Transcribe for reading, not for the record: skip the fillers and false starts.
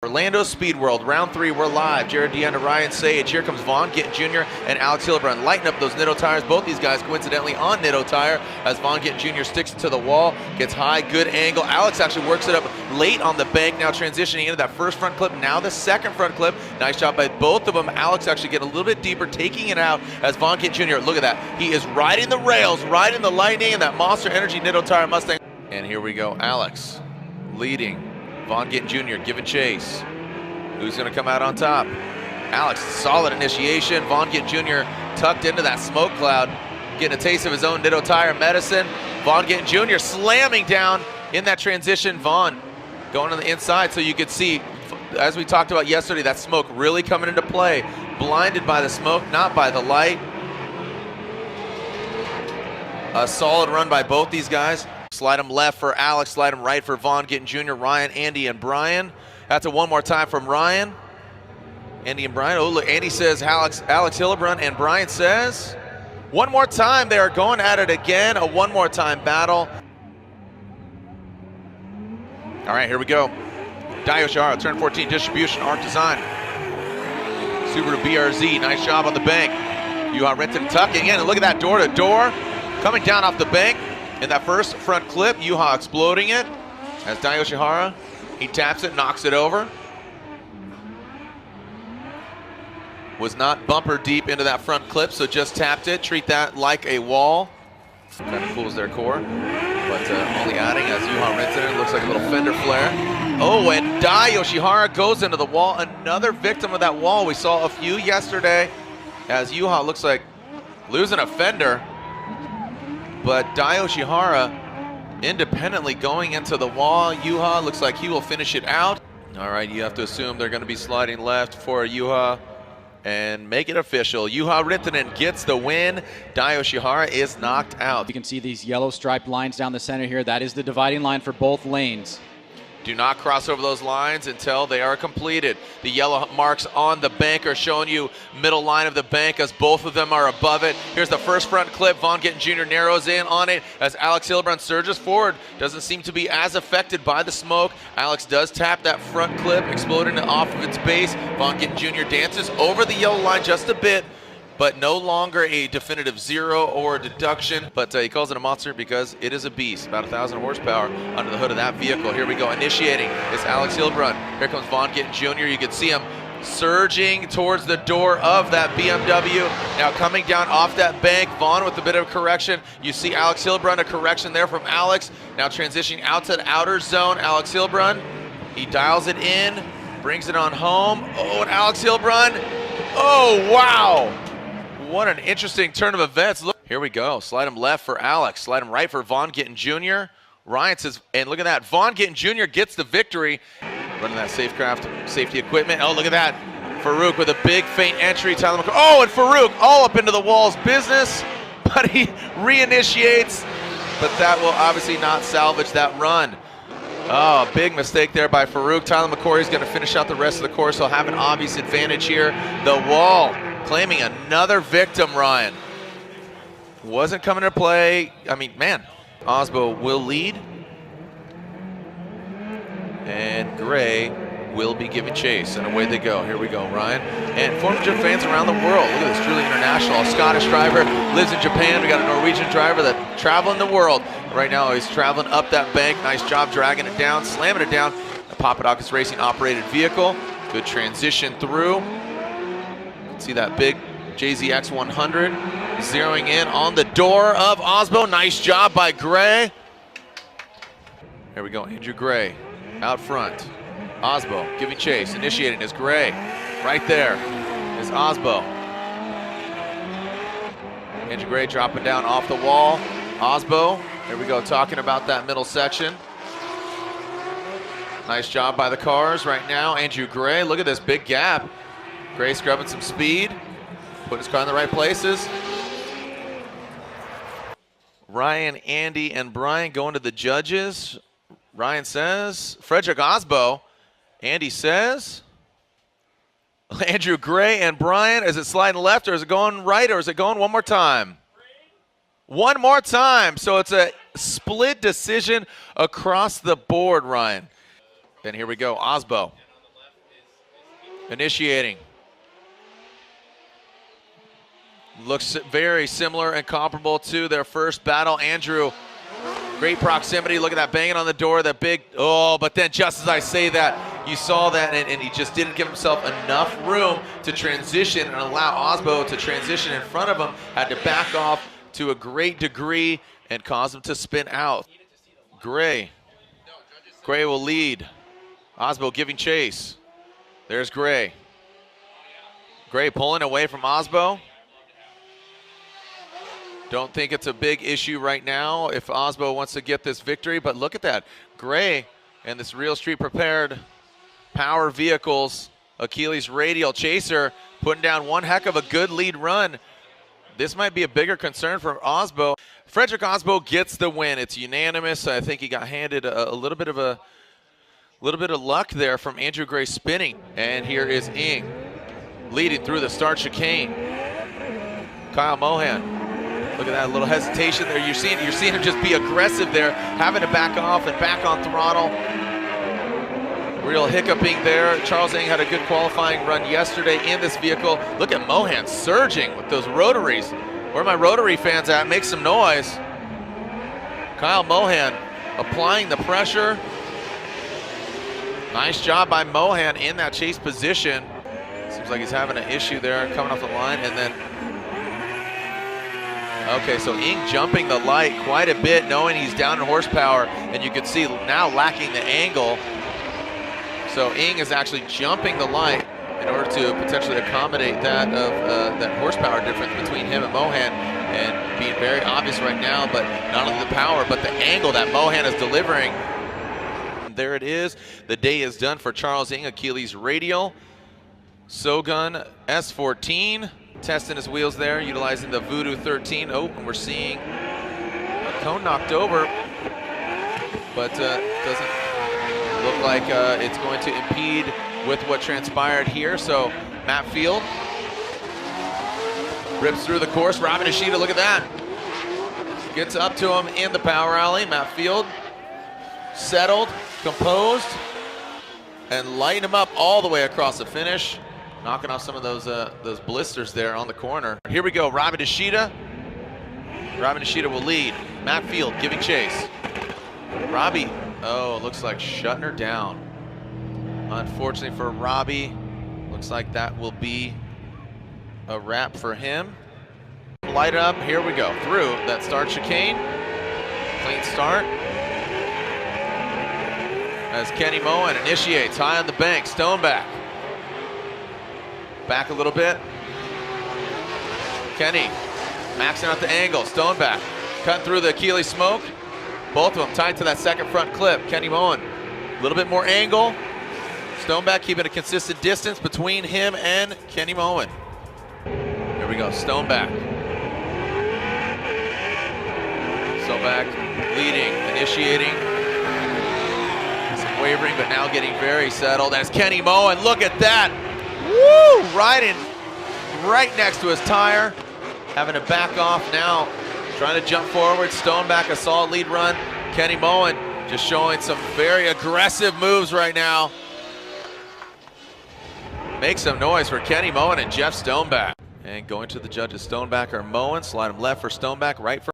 Orlando Speed World, round 3, we're live. Jared Deanna, Ryan Sage. Here comes Vaughn Gittin Jr. and Alex Hildebrand. Lighten up those Nitto tires. Both these guys coincidentally on Nitto tire as Vaughn Gittin Jr. sticks to the wall, gets high, good angle. Alex actually works it up late on the bank, now transitioning into that first front clip, now the second front clip. Nice job by both of them. Alex actually getting a little bit deeper, taking it out as Vaughn Gittin Jr. Look at that. He is riding the rails, riding the lightning in that Monster Energy Nitto tire Mustang. And here we go. Alex leading. Vaughn Gittin Jr. giving chase. Who's going to come out on top? Alex, solid initiation. Vaughn Gittin Jr. tucked into that smoke cloud, getting a taste of his own Nitto tire medicine. Vaughn Gittin Jr. slamming down in that transition. Vaughn going on the inside, so you could see, as we talked about yesterday, that smoke really coming into play. Blinded by the smoke, not by the light. A solid run by both these guys. Slide him left for Alex, slide him right for Vaughn Gittin Jr., Ryan, Andy, and Brian. That's a one more time from Ryan. Andy and Brian. Oh, look, Andy says Alex Hildebrand, and Brian says one more time. They are going at it again. A one more time battle. All right, here we go. Dio Shihara, turn 14 distribution, arc design. Subaru BRZ, nice job on the bank. Yuha Renton tucking in, and look at that door to door. Coming down off the bank in that first front clip. Yuha exploding it as Dio Shihara, he taps it, knocks it over. Was not bumper deep into that front clip, so just tapped it. Treat that like a wall. Kind of cools their core, but only adding as Yuha Renton. Looks like a little fender flare. Oh, and Dio Shihara goes into the wall. Another victim of that wall. We saw a few yesterday as Yuha looks like losing a fender. But Dio Shihara independently going into the wall. Yuha looks like he will finish it out. All right, you have to assume they're going to be sliding left for Yuha and make it official. Yuha Rintanen gets the win. Dio Shihara is knocked out. You can see these yellow striped lines down the center here. That is the dividing line for both lanes. Do not cross over those lines until they are completed. The yellow marks on the bank are showing you middle line of the bank as both of them are above it. Here's the first front clip. Vaughn Gittin Jr. narrows in on it as Alex Hildebrand surges forward. Doesn't seem to be as affected by the smoke. Alex does tap that front clip, exploding it off of its base. Vaughn Gittin Jr. dances over the yellow line just a bit, but no longer a definitive zero or a deduction. But he calls it a monster because it is a beast. About 1,000 horsepower under the hood of that vehicle. Here we go, initiating. It's Alex Hildebrand. Here comes Vaughn Gittin Jr. You can see him surging towards the door of that BMW. Now coming down off that bank, Vaughn with a bit of correction. You see Alex Hildebrand, a correction there from Alex. Now transitioning out to the outer zone. Alex Hildebrand, he dials it in, brings it on home. Oh, and Alex Hildebrand, oh, wow. What an interesting turn of events. Look, here we go. Slide him left for Alex. Slide him right for Vaughn Gittin Jr. Ryan says, and look at that. Vaughn Gittin Jr. gets the victory. Running that Safecraft safety equipment. Oh, look at that. Farouk with a big feint entry. Oh, and Farouk all up into the wall's business. But he reinitiates. But that will obviously not salvage that run. Oh, big mistake there by Farouk. Tyler McCory is going to finish out the rest of the course. He'll have an obvious advantage here. The wall claiming another victim, Ryan. Wasn't coming to play. I mean, man. Osbo will lead. And Gray will be giving chase. And away they go. Here we go, Ryan. And Formula J fans around the world. Look at this, truly international. A Scottish driver, lives in Japan. We got a Norwegian driver that's traveling the world. Right now he's traveling up that bank. Nice job dragging it down, slamming it down. A Papadakis Racing operated vehicle. Good transition through. See that big JZX 100 zeroing in on the door of Osbo. Nice job by Gray. Here we go, Andrew Gray out front. Osbo giving chase, initiating is Gray. Right there is Osbo. Andrew Gray dropping down off the wall. Osbo, here we go, talking about that middle section. Nice job by the cars right now. Andrew Gray, look at this big gap. Gray scrubbing some speed, putting his car in the right places. Ryan, Andy, and Brian going to the judges. Ryan says, Frederick Osbo. Andy says, Andrew Gray and Brian, is it sliding left or is it going right or is it going one more time? One more time. So it's a split decision across the board, Ryan. And here we go, Osbo. initiating. Looks very similar and comparable to their first battle. Andrew, great proximity. Look at that, banging on the door, that big, but then just as I say that, you saw that, and he just didn't give himself enough room to transition and allow Osbo to transition in front of him. Had to back off to a great degree and cause him to spin out. Gray will lead. Osbo giving chase. There's Gray. Gray pulling away from Osbo. Don't think it's a big issue right now if Osbo wants to get this victory, but look at that. Gray and this Real Street Prepared Power Vehicles Achilles Radial Chaser putting down one heck of a good lead run. This might be a bigger concern for Osbo. Frederick Osbo gets the win. It's unanimous. I think he got handed a little bit of luck there from Andrew Gray spinning. And here is Ing leading through the start chicane. Kyle Mohan. Look at that little hesitation there. You're seeing him just be aggressive there, having to back off and back on throttle. Real hiccuping there. Charles Ing had a good qualifying run yesterday in this vehicle. Look at Mohan surging with those rotaries. Where are my rotary fans at? Make some noise. Kyle Mohan applying the pressure. Nice job by Mohan in that chase position. Seems like he's having an issue there coming off the line, and then okay, so Ing jumping the light quite a bit, knowing he's down in horsepower, and you can see now lacking the angle. So Ing is actually jumping the light in order to potentially accommodate that that horsepower difference between him and Mohan, and being very obvious right now, but not only the power, but the angle that Mohan is delivering. And there it is. The day is done for Charles Ing, Achilles Radial. Sogun S14. Testing his wheels there, utilizing the Voodoo 13. Oh, and we're seeing a cone knocked over, but doesn't look like it's going to impede with what transpired here. So Matt Field rips through the course. Robin Ishida, look at that. Gets up to him in the power alley. Matt Field settled, composed, and lighting him up all the way across the finish. Knocking off some of those blisters there on the corner. Here we go, Robin Ishida. Robin Ishida will lead. Matt Field giving chase. Robbie, looks like shutting her down. Unfortunately for Robbie, looks like that will be a wrap for him. Light up, here we go, through that start chicane. Clean start. As Kenny Moen initiates high on the bank, Stoneback. Back a little bit. Kenny maxing out the angle. Stoneback cutting through the Achilles smoke. Both of them tied to that second front clip. Kenny Moen, a little bit more angle. Stoneback keeping a consistent distance between him and Kenny Moen. Here we go, Stoneback. Stoneback leading, initiating. Some wavering, but now getting very settled. As Kenny Moen, look at that. Woo! Riding right next to his tire, having to back off now, trying to jump forward. Stoneback, a solid lead run. Kenny Moen just showing some very aggressive moves right now. Make some noise for Kenny Moen and Jeff Stoneback. And going to the judges, Stoneback or Moen. Slide him left for Stoneback, right for